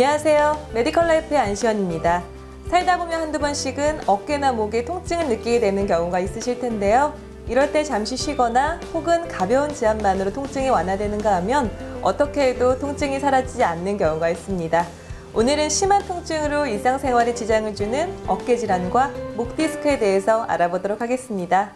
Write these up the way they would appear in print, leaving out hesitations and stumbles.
안녕하세요. 메디컬 라이프의 안시연입니다. 살다 보면 한두 번씩은 어깨나 목에 통증을 느끼게 되는 경우가 있으실 텐데요. 이럴 때 잠시 쉬거나 혹은 가벼운 지압만으로 통증이 완화되는가 하면 어떻게 해도 통증이 사라지지 않는 경우가 있습니다. 오늘은 심한 통증으로 일상생활에 지장을 주는 어깨 질환과 목 디스크에 대해서 알아보도록 하겠습니다.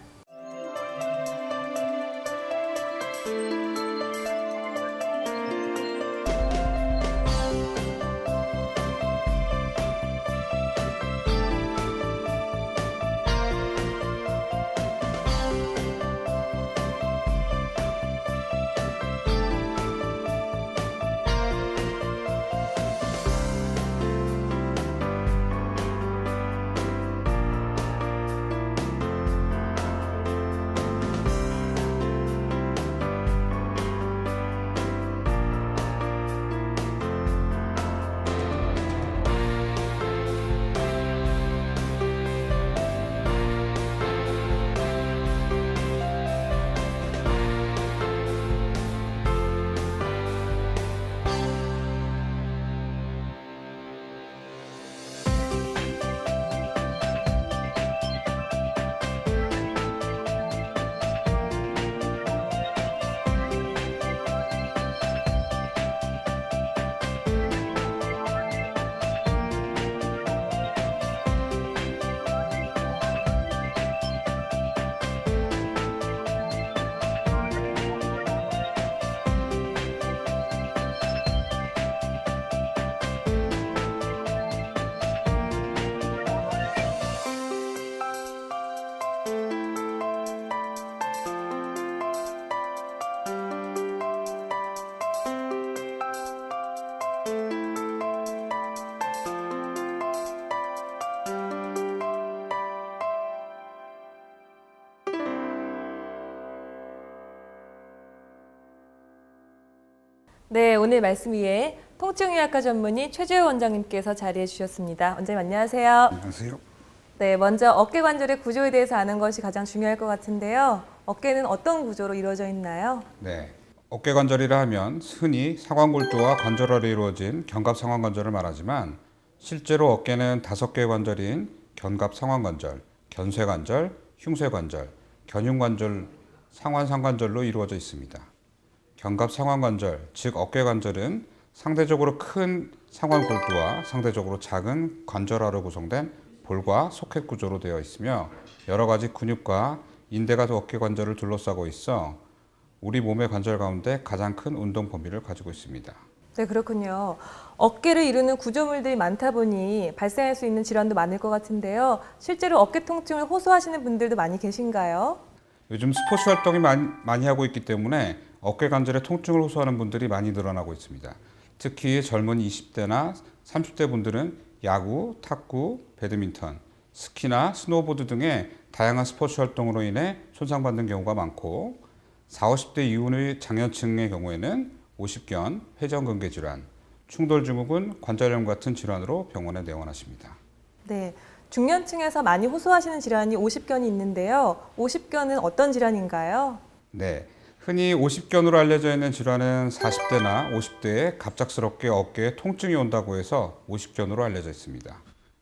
네, 오늘 말씀 위에 통증의학과 전문의 최재호 원장님께서 자리해 주셨습니다. 원장님 안녕하세요. 안녕하세요. 네, 먼저 어깨 관절의 구조에 대해서 아는 것이 가장 중요할 것 같은데요. 어깨는 어떤 구조로 이루어져 있나요? 네, 어깨 관절이라 하면 흔히 상완골두와 관절화로 이루어진 견갑 상완관절을 말하지만 실제로 어깨는 5개의 관절인 견갑 상완관절, 견쇄관절, 흉쇄관절, 견흉관절, 상완상관절로 이루어져 있습니다. 견갑 상완관절, 즉 어깨관절은 상대적으로 큰 상완골두와 상대적으로 작은 관절화로 구성된 볼과 소켓 구조로 되어 있으며 여러 가지 근육과 인대가 어깨관절을 둘러싸고 있어 우리 몸의 관절 가운데 가장 큰 운동 범위를 가지고 있습니다. 네, 그렇군요. 어깨를 이루는 구조물들이 많다 보니 발생할 수 있는 질환도 많을 것 같은데요. 실제로 어깨 통증을 호소하시는 분들도 많이 계신가요? 요즘 스포츠 활동이 많이 하고 있기 때문에 어깨 관절의 통증을 호소하는 분들이 많이 늘어나고 있습니다. 특히 젊은 20대나 30대 분들은 야구, 탁구, 배드민턴, 스키나 스노보드 등의 다양한 스포츠 활동으로 인해 손상받는 경우가 많고 40, 50대 이후의 장년층의 경우에는 오십견, 회전근개 질환, 충돌증후군, 관절염 같은 질환으로 병원에 내원하십니다. 네, 중년층에서 많이 호소하시는 질환이 오십견이 있는데요. 오십견은 어떤 질환인가요? 네, 흔히 오십견으로 알려져 있는 질환은 40대나 50대에 갑작스럽게 어깨에 통증이 온다고 해서 오십견으로 알려져 있습니다.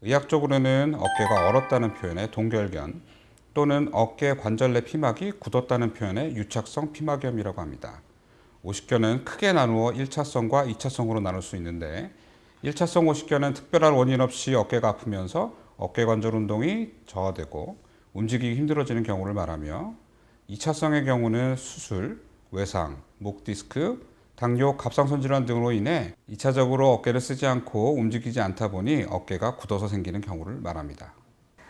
의학적으로는 어깨가 얼었다는 표현에 동결견 또는 어깨 관절 내 피막이 굳었다는 표현에 유착성 피막염이라고 합니다. 오십견은 크게 나누어 1차성과 2차성으로 나눌 수 있는데 1차성 오십견은 특별한 원인 없이 어깨가 아프면서 어깨 관절 운동이 저하되고 움직이기 힘들어지는 경우를 말하며 2차성의 경우는 수술, 외상, 목 디스크, 당뇨, 갑상선 질환 등으로 인해 2차적으로 어깨를 쓰지 않고 움직이지 않다 보니 어깨가 굳어서 생기는 경우를 말합니다.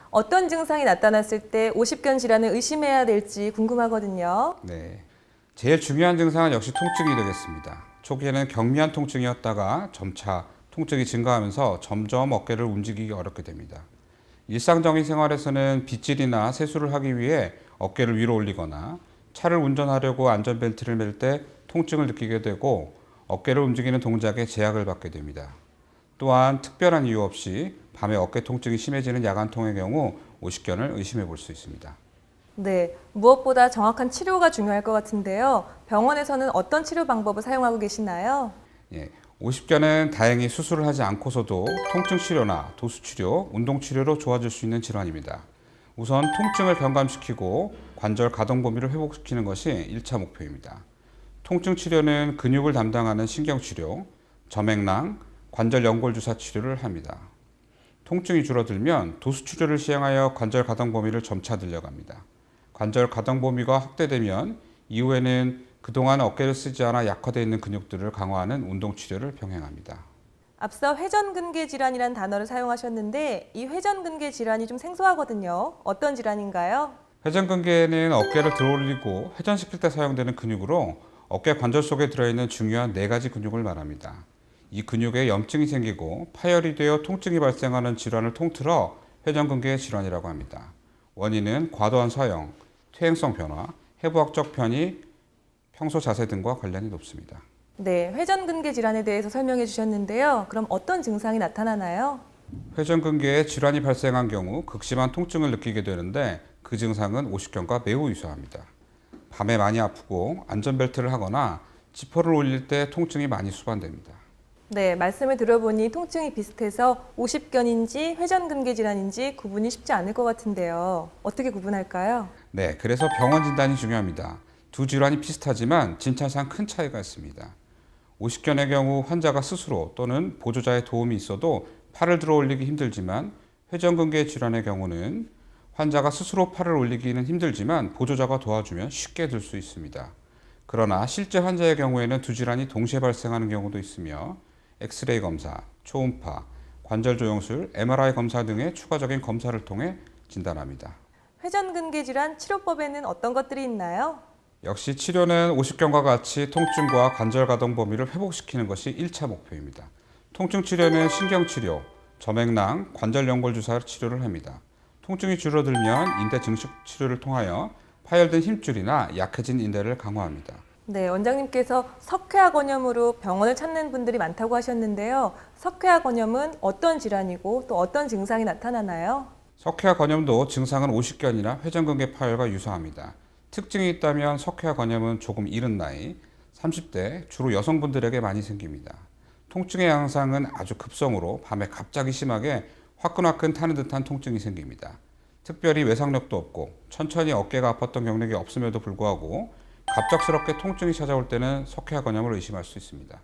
어떤 증상이 나타났을 때 오십견 질환을 의심해야 될지 궁금하거든요. 네, 제일 중요한 증상은 역시 통증이 되겠습니다. 초기에는 경미한 통증이었다가 점차 통증이 증가하면서 점점 어깨를 움직이기 어렵게 됩니다. 일상적인 생활에서는 빗질이나 세수를 하기 위해 어깨를 위로 올리거나 차를 운전하려고 안전벨트를 맬 때 통증을 느끼게 되고 어깨를 움직이는 동작에 제약을 받게 됩니다. 또한 특별한 이유 없이 밤에 어깨 통증이 심해지는 야간통의 경우 오십견을 의심해 볼 수 있습니다. 네, 무엇보다 정확한 치료가 중요할 것 같은데요. 병원에서는 어떤 치료 방법을 사용하고 계시나요? 예, 오십견은 다행히 수술을 하지 않고서도 통증 치료나 도수 치료, 운동 치료로 좋아질 수 있는 질환입니다. 우선 통증을 변감시키고 관절 가동 범위를 회복시키는 것이 1차 목표입니다. 통증 치료는 근육을 담당하는 신경치료, 점액낭, 관절 연골 주사 치료를 합니다. 통증이 줄어들면 도수 치료를 시행하여 관절 가동 범위를 점차 늘려갑니다. 관절 가동 범위가 확대되면 이후에는 그동안 어깨를 쓰지 않아 약화되어 있는 근육들을 강화하는 운동 치료를 병행합니다. 앞서 회전근개 질환이라는 단어를 사용하셨는데 이 회전근개 질환이 좀 생소하거든요. 어떤 질환인가요? 회전근개는 어깨를 들어올리고 회전시킬 때 사용되는 근육으로 어깨 관절 속에 들어있는 중요한 4가지 근육을 말합니다. 이 근육에 염증이 생기고 파열이 되어 통증이 발생하는 질환을 통틀어 회전근개 질환이라고 합니다. 원인은 과도한 사용, 퇴행성 변화, 해부학적 편의, 평소 자세 등과 관련이 높습니다. 네, 회전근개 질환에 대해서 설명해 주셨는데요. 그럼 어떤 증상이 나타나나요? 회전근개에 질환이 발생한 경우 극심한 통증을 느끼게 되는데 그 증상은 오십견과 매우 유사합니다. 밤에 많이 아프고 안전벨트를 하거나 지퍼를 올릴 때 통증이 많이 수반됩니다. 네, 말씀을 들어보니 통증이 비슷해서 오십견인지 회전근개 질환인지 구분이 쉽지 않을 것 같은데요. 어떻게 구분할까요? 네, 그래서 병원 진단이 중요합니다. 두 질환이 비슷하지만 진찰상 큰 차이가 있습니다. 오십견의 경우 환자가 스스로 또는 보조자의 도움이 있어도 팔을 들어 올리기 힘들지만 회전근개 질환의 경우는 환자가 스스로 팔을 올리기는 힘들지만 보조자가 도와주면 쉽게 들 수 있습니다. 그러나 실제 환자의 경우에는 두 질환이 동시에 발생하는 경우도 있으며 엑스레이 검사, 초음파, 관절 조영술, MRI 검사 등의 추가적인 검사를 통해 진단합니다. 회전근개 질환 치료법에는 어떤 것들이 있나요? 역시 치료는 오십견과 같이 통증과 관절 가동 범위를 회복시키는 것이 1차 목표입니다. 통증 치료는 신경치료, 점액낭, 관절 연골 주사 치료를 합니다. 통증이 줄어들면 인대 증식 치료를 통하여 파열된 힘줄이나 약해진 인대를 강화합니다. 네, 원장님께서 석회화 건염으로 병원을 찾는 분들이 많다고 하셨는데요. 석회화 건염은 어떤 질환이고 또 어떤 증상이 나타나나요? 석회화 건염도 증상은 오십견이나 회전근개 파열과 유사합니다. 특징이 있다면 석회화 건염은 조금 이른 나이, 30대 주로 여성분들에게 많이 생깁니다. 통증의 양상은 아주 급성으로 밤에 갑자기 심하게 화끈화끈 타는 듯한 통증이 생깁니다. 특별히 외상력도 없고 천천히 어깨가 아팠던 경력이 없음에도 불구하고 갑작스럽게 통증이 찾아올 때는 석회화 건염을 의심할 수 있습니다.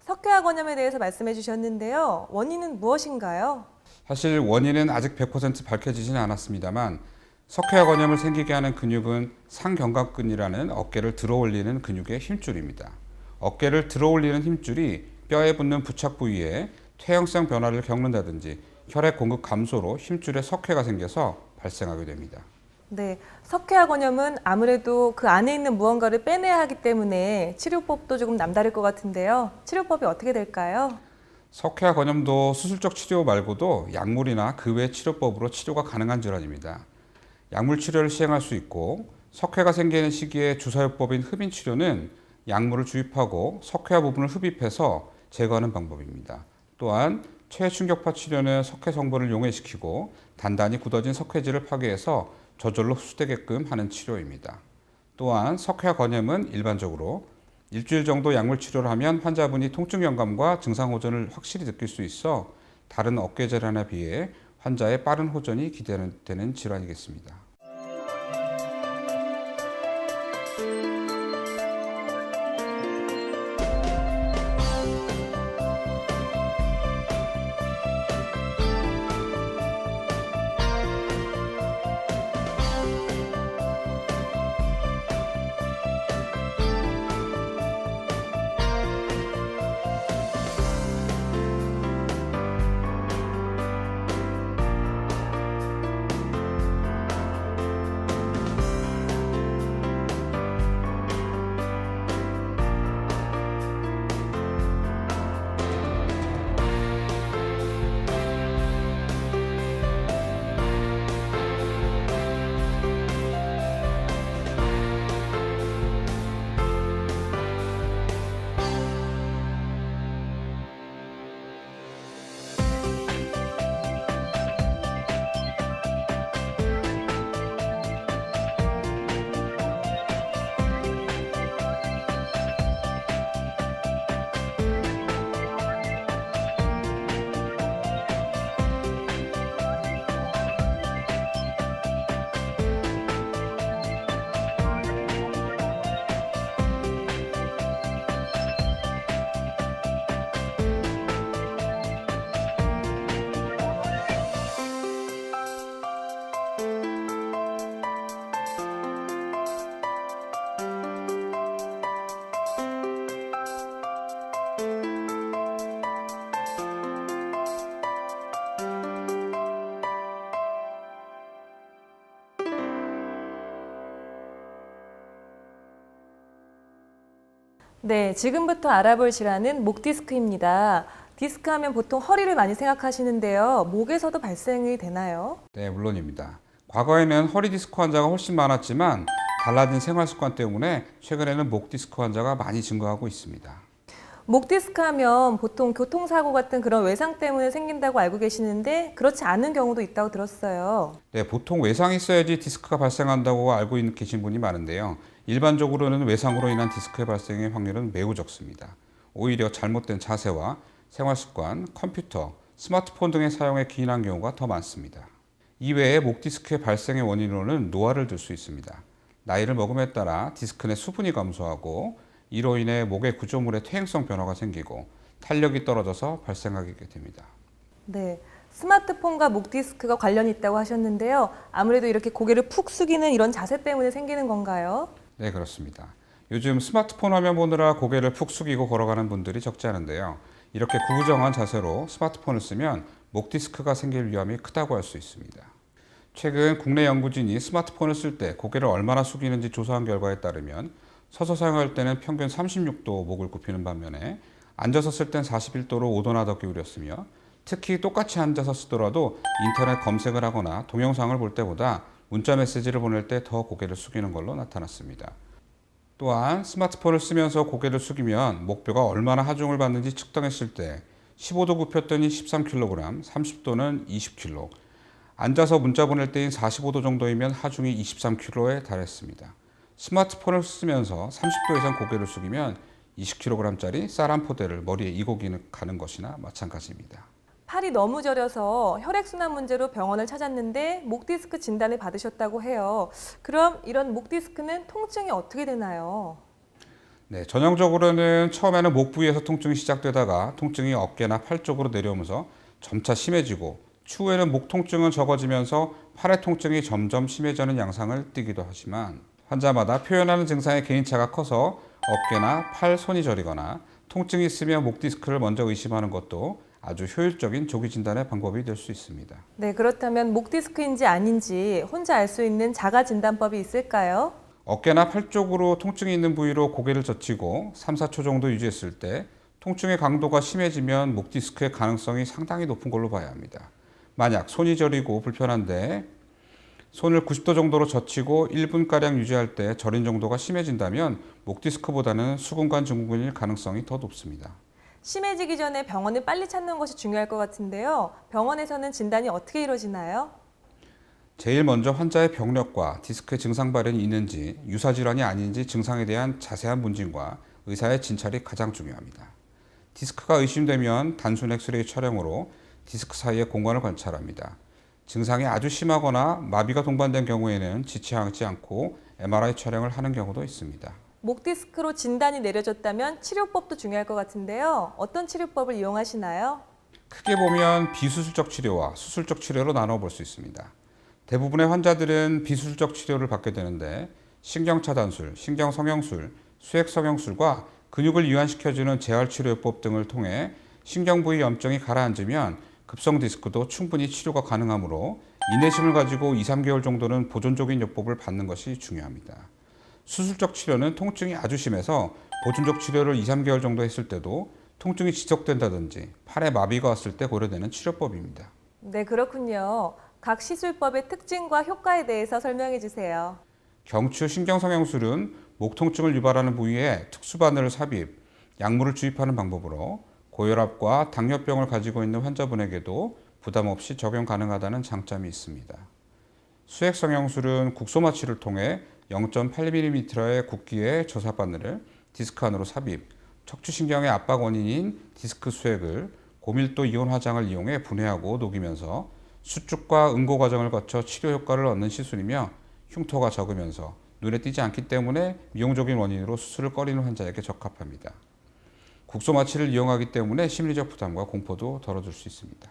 석회화 건염에 대해서 말씀해 주셨는데요. 원인은 무엇인가요? 사실 원인은 아직 100% 밝혀지지는 않았습니다만 석회화 건염을 생기게 하는 근육은 상견갑근이라는 어깨를 들어올리는 근육의 힘줄입니다. 어깨를 들어올리는 힘줄이 뼈에 붙는 부착 부위에 퇴행성 변화를 겪는다든지 혈액 공급 감소로 힘줄에 석회가 생겨서 발생하게 됩니다. 네, 석회화 건염은 아무래도 그 안에 있는 무언가를 빼내야 하기 때문에 치료법도 조금 남다를 것 같은데요. 치료법이 어떻게 될까요? 석회화 건염도 수술적 치료 말고도 약물이나 그 외 치료법으로 치료가 가능한 질환입니다. 약물 치료를 시행할 수 있고 석회가 생기는 시기에 주사요법인 흡인 치료는 약물을 주입하고 석회화 부분을 흡입해서 제거하는 방법입니다. 또한 최충격파 치료는 석회 성분을 용해시키고 단단히 굳어진 석회질을 파괴해서 저절로 흡수되게끔 하는 치료입니다. 또한 석회화 건염은 일반적으로 일주일 정도 약물 치료를 하면 환자분이 통증 경감과 증상 호전을 확실히 느낄 수 있어 다른 어깨 질환에 비해 환자의 빠른 호전이 기대되는 질환이겠습니다. 네, 지금부터 알아볼 질환은 목 디스크입니다. 디스크 하면 보통 허리를 많이 생각하시는데요. 목에서도 발생이 되나요? 네, 물론입니다. 과거에는 허리 디스크 환자가 훨씬 많았지만 달라진 생활 습관 때문에 최근에는 목 디스크 환자가 많이 증가하고 있습니다. 목 디스크 하면 보통 교통사고 같은 그런 외상 때문에 생긴다고 알고 계시는데 그렇지 않은 경우도 있다고 들었어요. 네, 보통 외상이 있어야지 디스크가 발생한다고 알고 계신 분이 많은데요. 일반적으로는 외상으로 인한 디스크의 발생의 확률은 매우 적습니다. 오히려 잘못된 자세와 생활 습관, 컴퓨터, 스마트폰 등의 사용에 기인한 경우가 더 많습니다. 이외에 목 디스크의 발생의 원인으로는 노화를 들 수 있습니다. 나이를 먹음에 따라 디스크 내 수분이 감소하고 이로 인해 목의 구조물의 퇴행성 변화가 생기고 탄력이 떨어져서 발생하게 됩니다. 네, 스마트폰과 목 디스크가 관련이 있다고 하셨는데요. 아무래도 이렇게 고개를 푹 숙이는 이런 자세 때문에 생기는 건가요? 네, 그렇습니다. 요즘 스마트폰 화면 보느라 고개를 푹 숙이고 걸어가는 분들이 적지 않은데요. 이렇게 구부정한 자세로 스마트폰을 쓰면 목 디스크가 생길 위험이 크다고 할 수 있습니다. 최근 국내 연구진이 스마트폰을 쓸 때 고개를 얼마나 숙이는지 조사한 결과에 따르면 서서 사용할 때는 평균 36도 목을 굽히는 반면에 앉아서 쓸 땐 41도로 5도나 더 기울였으며 특히 똑같이 앉아서 쓰더라도 인터넷 검색을 하거나 동영상을 볼 때보다 문자 메시지를 보낼 때 더 고개를 숙이는 걸로 나타났습니다. 또한 스마트폰을 쓰면서 고개를 숙이면 목뼈가 얼마나 하중을 받는지 측정했을 때 15도 굽혔더니 13kg, 30도는 20kg, 앉아서 문자 보낼 때인 45도 정도이면 하중이 23kg에 달했습니다. 스마트폰을 쓰면서 30도 이상 고개를 숙이면 20kg짜리 쌀 한 포대를 머리에 이고 가는 것이나 마찬가지입니다. 팔이 너무 저려서 혈액순환 문제로 병원을 찾았는데 목 디스크 진단을 받으셨다고 해요. 그럼 이런 목 디스크는 통증이 어떻게 되나요? 네, 전형적으로는 처음에는 목 부위에서 통증이 시작되다가 통증이 어깨나 팔 쪽으로 내려오면서 점차 심해지고 추후에는 목 통증은 적어지면서 팔의 통증이 점점 심해지는 양상을 띠기도 하지만 환자마다 표현하는 증상의 개인차가 커서 어깨나 팔, 손이 저리거나 통증이 있으면 목 디스크를 먼저 의심하는 것도 아주 효율적인 조기 진단의 방법이 될 수 있습니다. 네, 그렇다면 목 디스크인지 아닌지 혼자 알 수 있는 자가 진단법이 있을까요? 어깨나 팔 쪽으로 통증이 있는 부위로 고개를 젖히고 3, 4초 정도 유지했을 때 통증의 강도가 심해지면 목 디스크의 가능성이 상당히 높은 걸로 봐야 합니다. 만약 손이 저리고 불편한데 손을 90도 정도로 젖히고 1분가량 유지할 때 저린 정도가 심해진다면 목 디스크보다는 수근관 증후군일 가능성이 더 높습니다. 심해지기 전에 병원을 빨리 찾는 것이 중요할 것 같은데요. 병원에서는 진단이 어떻게 이루어지나요? 제일 먼저 환자의 병력과 디스크의 증상 발현이 있는지, 유사 질환이 아닌지 증상에 대한 자세한 문진과 의사의 진찰이 가장 중요합니다. 디스크가 의심되면 단순 엑스레이 촬영으로 디스크 사이의 공간을 관찰합니다. 증상이 아주 심하거나 마비가 동반된 경우에는 지체하지 않고 MRI 촬영을 하는 경우도 있습니다. 목 디스크로 진단이 내려졌다면 치료법도 중요할 것 같은데요. 어떤 치료법을 이용하시나요? 크게 보면 비수술적 치료와 수술적 치료로 나눠 볼 수 있습니다. 대부분의 환자들은 비수술적 치료를 받게 되는데 신경차단술, 신경성형술, 수액성형술과 근육을 이완시켜주는 재활치료요법 등을 통해 신경 부위 염증이 가라앉으면 급성 디스크도 충분히 치료가 가능하므로 인내심을 가지고 2, 3개월 정도는 보존적인 요법을 받는 것이 중요합니다. 수술적 치료는 통증이 아주 심해서 보존적 치료를 2, 3개월 정도 했을 때도 통증이 지속된다든지 팔에 마비가 왔을 때 고려되는 치료법입니다. 네, 그렇군요. 각 시술법의 특징과 효과에 대해서 설명해 주세요. 경추 신경성형술은 목 통증을 유발하는 부위에 특수바늘을 삽입, 약물을 주입하는 방법으로 고혈압과 당뇨병을 가지고 있는 환자분에게도 부담 없이 적용 가능하다는 장점이 있습니다. 수액성형술은 국소마취를 통해 0.8mm의 굵기의 조사바늘을 디스크 안으로 삽입, 척추신경의 압박 원인인 디스크 수액을 고밀도 이온 화장을 이용해 분해하고 녹이면서 수축과 응고 과정을 거쳐 치료 효과를 얻는 시술이며 흉터가 적으면서 눈에 띄지 않기 때문에 미용적인 원인으로 수술을 꺼리는 환자에게 적합합니다. 국소마취를 이용하기 때문에 심리적 부담과 공포도 덜어줄 수 있습니다.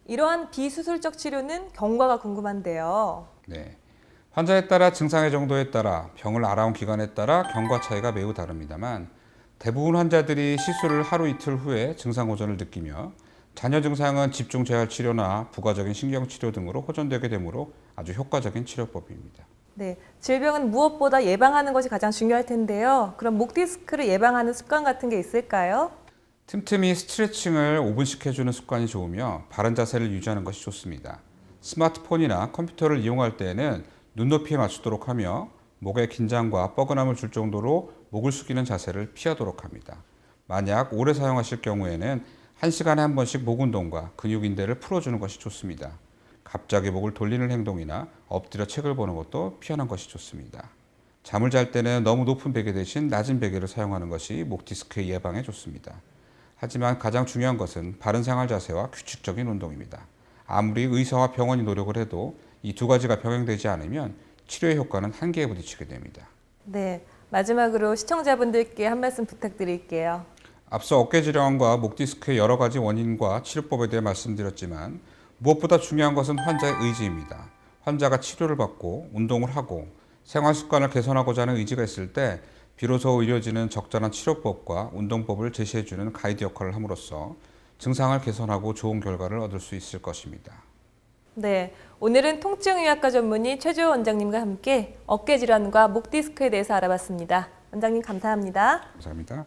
이러한 비수술적 치료는 경과가 궁금한데요. 네, 환자에 따라 증상의 정도에 따라 병을 알아온 기간에 따라 경과 차이가 매우 다릅니다만 대부분 환자들이 시술을 하루 이틀 후에 증상 호전을 느끼며 잔여 증상은 집중 재활 치료나 부가적인 신경 치료 등으로 호전되게 되므로 아주 효과적인 치료법입니다. 네, 질병은 무엇보다 예방하는 것이 가장 중요할 텐데요. 그럼 목 디스크를 예방하는 습관 같은 게 있을까요? 틈틈이 스트레칭을 5분씩 해주는 습관이 좋으며 바른 자세를 유지하는 것이 좋습니다. 스마트폰이나 컴퓨터를 이용할 때에는 눈높이에 맞추도록 하며 목에 긴장과 뻐근함을 줄 정도로 목을 숙이는 자세를 피하도록 합니다. 만약 오래 사용하실 경우에는 1시간에 한 번씩 목 운동과 근육 인대를 풀어주는 것이 좋습니다. 갑자기 목을 돌리는 행동이나 엎드려 책을 보는 것도 피하는 것이 좋습니다. 잠을 잘 때는 너무 높은 베개 대신 낮은 베개를 사용하는 것이 목 디스크 예방에 좋습니다. 하지만 가장 중요한 것은 바른 생활 자세와 규칙적인 운동입니다. 아무리 의사와 병원이 노력을 해도 이 두 가지가 병행되지 않으면 치료의 효과는 한계에 부딪히게 됩니다. 네, 마지막으로 시청자분들께 한 말씀 부탁드릴게요. 앞서 어깨 질환과 목 디스크의 여러 가지 원인과 치료법에 대해 말씀드렸지만 무엇보다 중요한 것은 환자의 의지입니다. 환자가 치료를 받고 운동을 하고 생활 습관을 개선하고자 하는 의지가 있을 때 비로소 의료진은 적절한 치료법과 운동법을 제시해주는 가이드 역할을 함으로써 증상을 개선하고 좋은 결과를 얻을 수 있을 것입니다. 네, 오늘은 통증의학과 전문의 최주호 원장님과 함께 어깨 질환과 목 디스크에 대해서 알아봤습니다. 원장님 감사합니다. 감사합니다.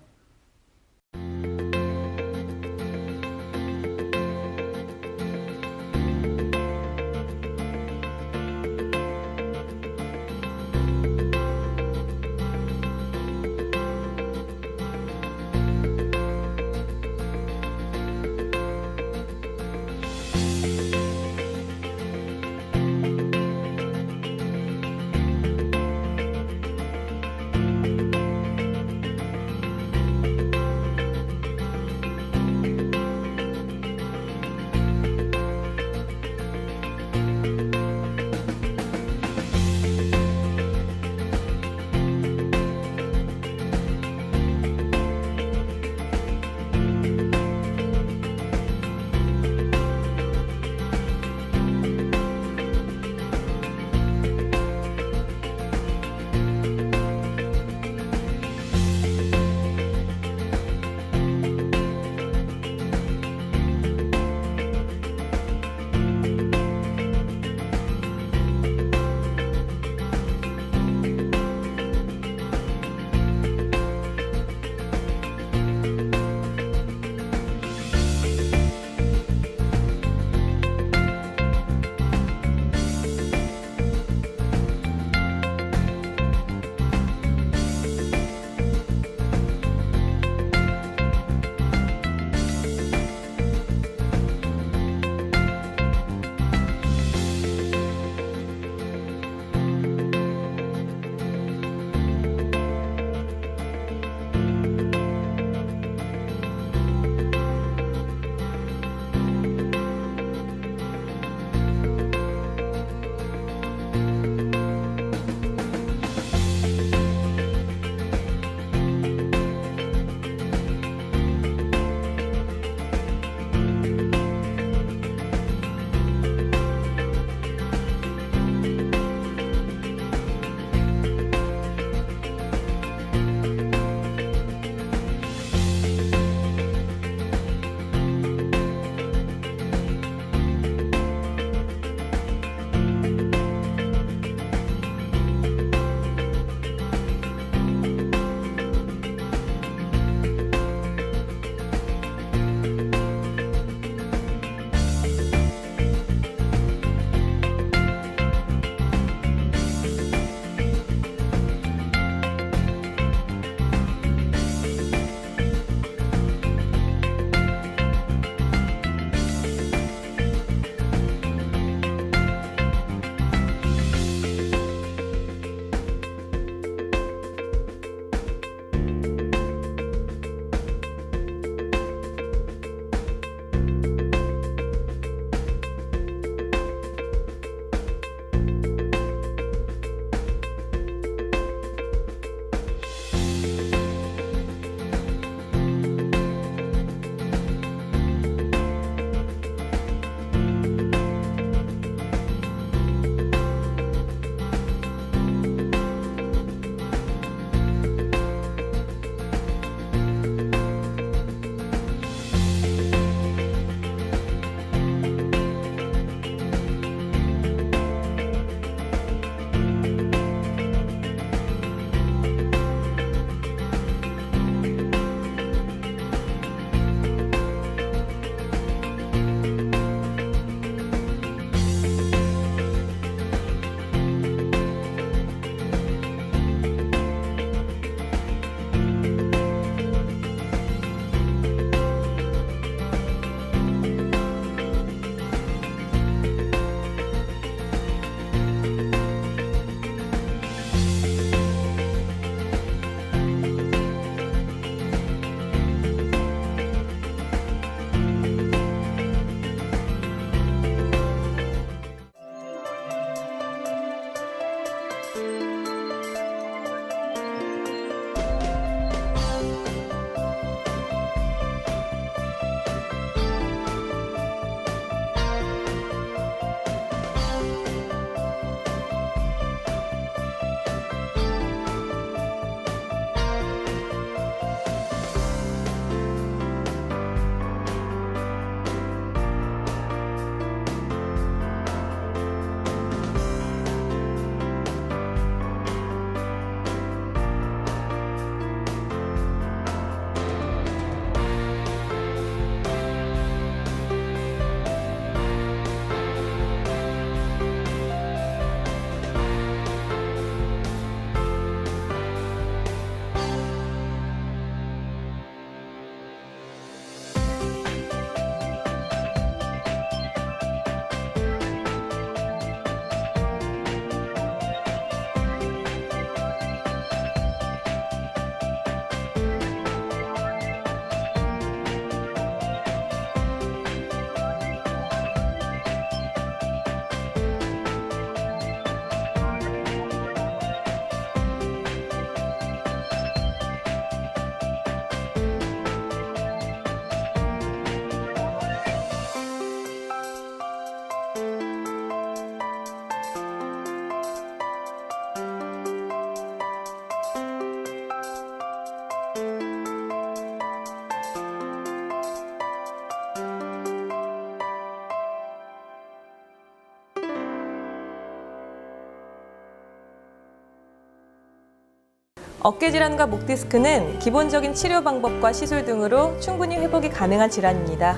어깨 질환과 목 디스크는 기본적인 치료 방법과 시술 등으로 충분히 회복이 가능한 질환입니다.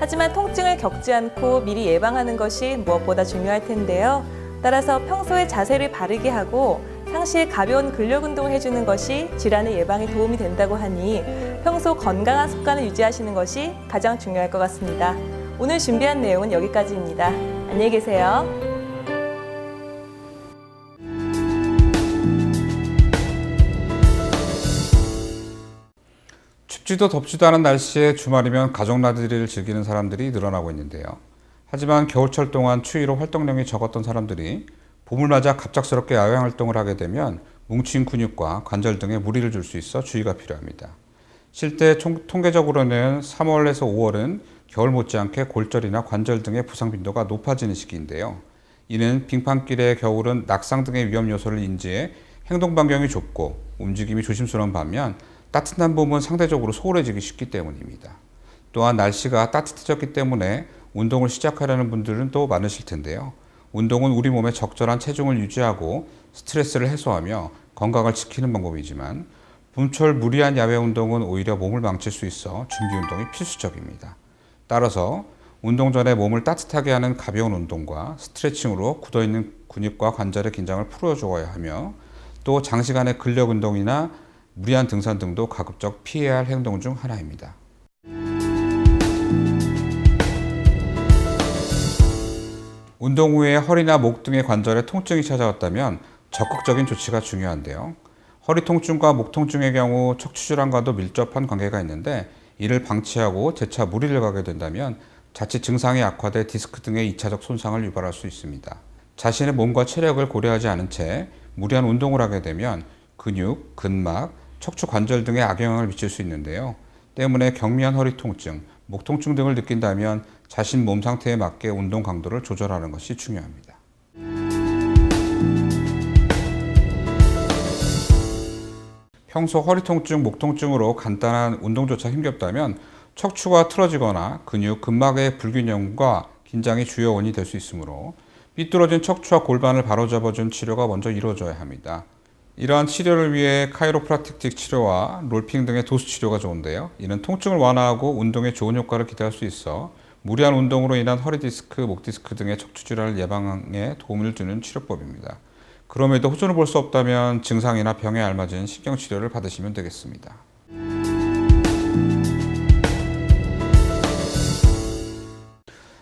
하지만 통증을 겪지 않고 미리 예방하는 것이 무엇보다 중요할 텐데요. 따라서 평소에 자세를 바르게 하고 상시에 가벼운 근력 운동을 해주는 것이 질환의 예방에 도움이 된다고 하니 평소 건강한 습관을 유지하시는 것이 가장 중요할 것 같습니다. 오늘 준비한 내용은 여기까지입니다. 안녕히 계세요. 춥지도 덥지도 않은 날씨에 주말이면 가족 나들이를 즐기는 사람들이 늘어나고 있는데요. 하지만 겨울철 동안 추위로 활동량이 적었던 사람들이 봄을 맞아 갑작스럽게 야외 활동을 하게 되면 뭉친 근육과 관절 등에 무리를 줄 수 있어 주의가 필요합니다. 실제 통계적으로는 3월에서 5월은 겨울 못지않게 골절이나 관절 등의 부상 빈도가 높아지는 시기인데요. 이는 빙판길의 겨울은 낙상 등의 위험 요소를 인지해 행동 반경이 좁고 움직임이 조심스러운 반면 따뜻한 봄은 상대적으로 소홀해지기 쉽기 때문입니다. 또한 날씨가 따뜻해졌기 때문에 운동을 시작하려는 분들은 또 많으실 텐데요. 운동은 우리 몸의 적절한 체중을 유지하고 스트레스를 해소하며 건강을 지키는 방법이지만 봄철 무리한 야외 운동은 오히려 몸을 망칠 수 있어 준비 운동이 필수적입니다. 따라서 운동 전에 몸을 따뜻하게 하는 가벼운 운동과 스트레칭으로 굳어있는 근육과 관절의 긴장을 풀어주어야 하며 또 장시간의 근력 운동이나 무리한 등산 등도 가급적 피해야 할 행동 중 하나입니다. 운동 후에 허리나 목 등의 관절에 통증이 찾아왔다면 적극적인 조치가 중요한데요. 허리 통증과 목 통증의 경우 척추 질환과도 밀접한 관계가 있는데 이를 방치하고 재차 무리를 가게 된다면 자칫 증상이 악화돼 디스크 등의 2차적 손상을 유발할 수 있습니다. 자신의 몸과 체력을 고려하지 않은 채 무리한 운동을 하게 되면 근육, 근막, 척추 관절 등에 악영향을 미칠 수 있는데요. 때문에 경미한 허리 통증, 목 통증 등을 느낀다면 자신 몸 상태에 맞게 운동 강도를 조절하는 것이 중요합니다. 평소 허리 통증, 목 통증으로 간단한 운동조차 힘겹다면 척추가 틀어지거나 근육, 근막의 불균형과 긴장이 주요 원인이 될 수 있으므로 삐뚤어진 척추와 골반을 바로잡아준 치료가 먼저 이루어져야 합니다. 이러한 치료를 위해 카이로프라틱틱 치료와 롤핑 등의 도수 치료가 좋은데요. 이는 통증을 완화하고 운동에 좋은 효과를 기대할 수 있어 무리한 운동으로 인한 허리 디스크, 목 디스크 등의 척추 질환을 예방에 도움을 주는 치료법입니다. 그럼에도 호전을 볼 수 없다면 증상이나 병에 알맞은 신경 치료를 받으시면 되겠습니다.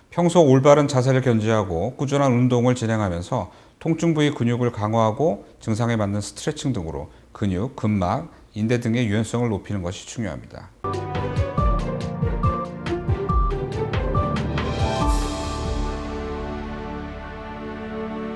평소 올바른 자세를 견지하고 꾸준한 운동을 진행하면서 통증 부위 근육을 강화하고 증상에 맞는 스트레칭 등으로 근육, 근막, 인대 등의 유연성을 높이는 것이 중요합니다.